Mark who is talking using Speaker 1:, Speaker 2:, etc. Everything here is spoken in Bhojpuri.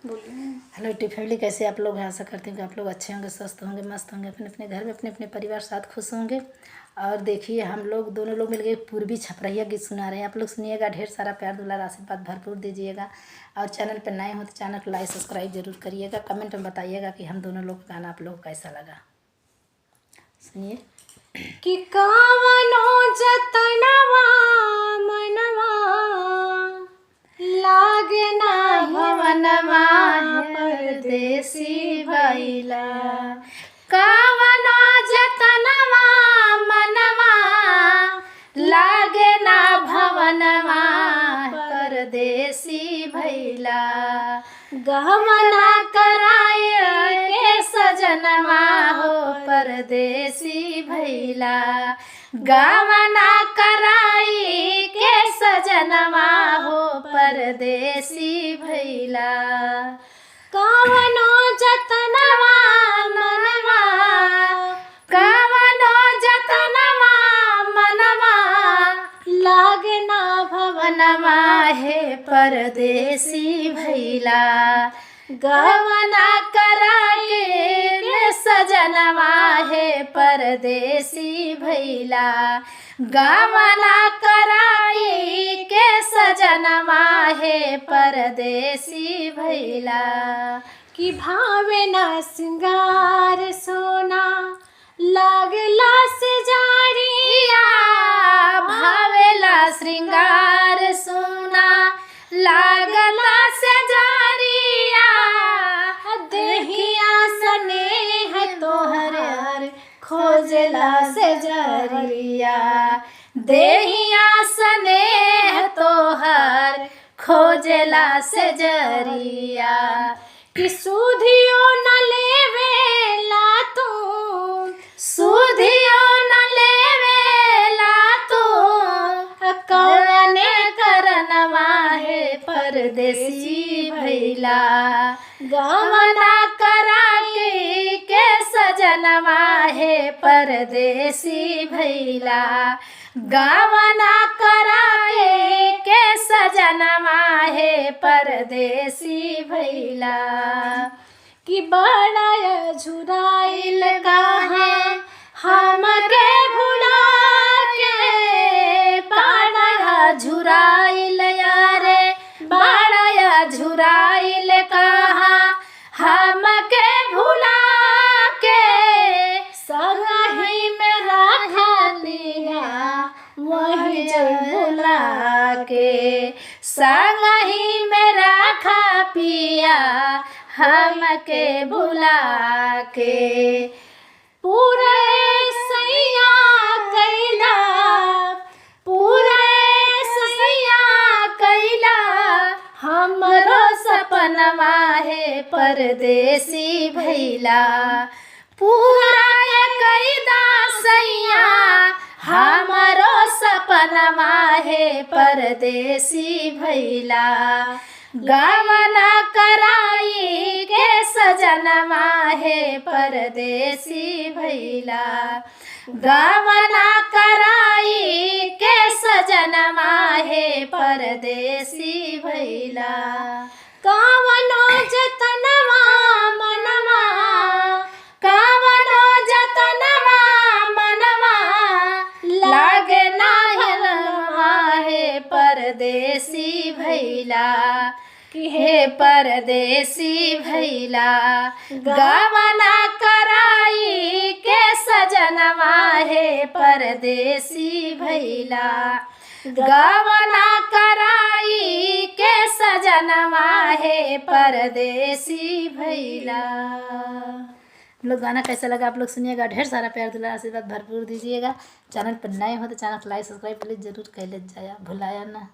Speaker 1: बोलिए।
Speaker 2: हेलो यूट्यूब फैमिली, कैसे आप लोग हैं? आशा करती हूँ कि आप लोग अच्छे होंगे, स्वस्थ होंगे, मस्त होंगे, अपने अपने घर में अपने अपने परिवार साथ खुश होंगे। और देखिए, हम लोग दोनों लोग मिलकर पूर्वी छपरहिया गीत सुना रहे हैं। आप लोग सुनिएगा, ढेर सारा प्यार दुलार आशीर्वाद भरपूर दीजिएगा। और चैनल पर नए हो तो चैनल को लाइक सब्सक्राइब जरूर करिएगा। कमेंट में बताइएगा कि हम दोनों लोग का गाना आप लोग को कैसा लगा। सुनिए।
Speaker 1: कि कावनो जतनवा मनवा लागे नाही
Speaker 2: भवनमा परदेसी भइला, कावनो जतनवा मनवा लागे ना भवनमा परदेसी भइला।
Speaker 1: गहमना
Speaker 2: कराय के सजनवा हो परदेसी भइला, गावना कराई के सजनवा हो परदेसी भइला।
Speaker 1: कावनो जतनवा मनवा
Speaker 2: कावनो जतनवा मनवा
Speaker 1: लागे ना
Speaker 2: भवनमा हे परदेसी भइला, गवना कराए के सजनवा हे परदेसी भइला, गवना कराए के सजनवा हे परदेसी भइला।
Speaker 1: कि भावे ना सिंगार सोना लागला से जारिया,
Speaker 2: भावेला श्रृंगार सोना लागला से जारिया,
Speaker 1: देहिया स्नेह
Speaker 2: तोहर खोजला से जरिया, देहिया स्नेह तोहर खोजला से जरिया।
Speaker 1: कि सुधियो न लेवेला तू,
Speaker 2: सुधियो न लेवेला तू, कौने करनवा हे परदेसी भइला, गवना कराके के सजनवा हे परदेसी भइला, गवना कराके के सजनवा हे परदेसी भइला।
Speaker 1: कि बड़ा झुराइल
Speaker 2: काहे हमके भुला के, बड़ा झुराइल यारे बड़ा झुराइल कहा हमके भुला के, संगही में रखा लिया वही भुला के, संगही में रखा पिया हमके भुला के।
Speaker 1: पूरे सैया कैला,
Speaker 2: पूरे सैया कैला, हमरो सपनवा हे परदेसी भइला, पूरा कैदा सैया हमरो सपनवा हे परदेसी भइला, गवना कराई के सजनवा हे परदेसी भइला, गवना कराई के सजनवा हे परदेसी भइला।
Speaker 1: कावनो जतनवा मनवा,
Speaker 2: कावनो जतनवा मनवा लागे ना भवनमा हे परदेसी भइला, हे परदेसी भइला, गवना कराई के सजनवा हे परदेसी भइला, गवना कराई के सजनवा हे परदेसी भइला। हम लोग गाना कैसा लगा आप लोग सुनिएगा, ढेर सारा प्यार दुलार आशीर्वाद भरपूर दीजिएगा। चैनल पर नए हो तो चैनल को लाइक सब्सक्राइब प्लीज़ जरूर कर ले जाया, भुलाया ना।